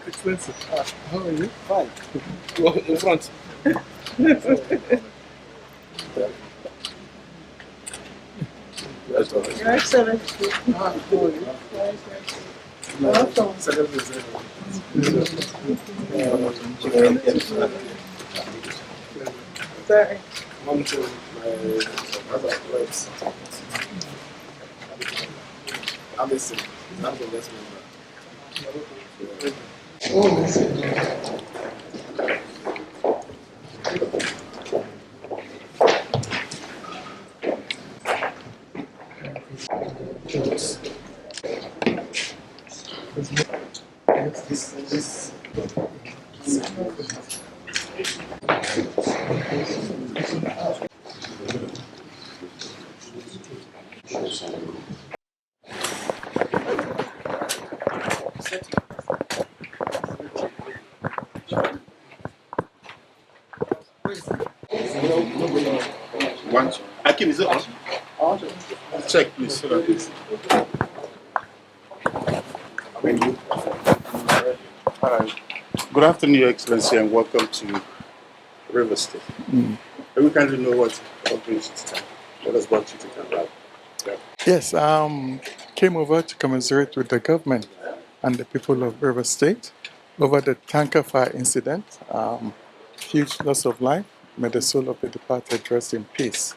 Expensive. How are you? Fine. Well, in front. Your Excellency. How are you? Welcome. Sorry. I'm listening. I'm the best One. Akim, is it on? Check, please. So that please. Good afternoon, Your Excellency, and welcome to River State. We kindly know what brings you to town. What has brought you to town, right? Yeah. Yes, came over to commiserate with the government and the people of River State over the tanker fire incident. Huge loss of life. May the soul of the departed rest in peace.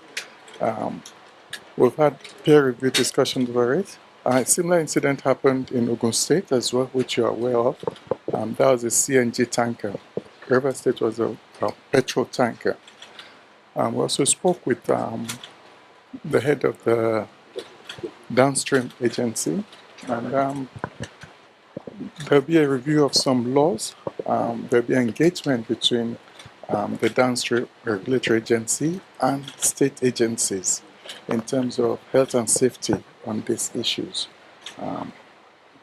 We've had peer review discussions over it. A similar incident happened in Ogun State as well, which you are aware of. That was a CNG tanker. River State was a petrol tanker. We also spoke with the head of the downstream agency, and there'll be a review of some laws. There'll be engagement between the downstream regulatory agency and state agencies in terms of health and safety on these issues.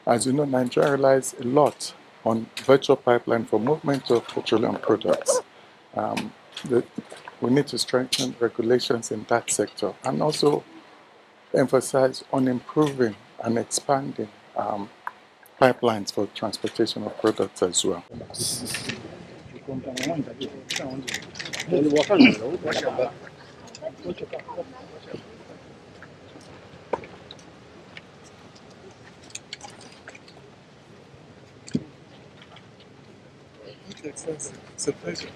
As you know, Nigeria relies a lot on virtual pipeline for movement of petroleum products. We need to strengthen regulations in that sector and also emphasize on improving and expanding pipelines for transportation of products as well. Okay, expensive. It's a pleasure.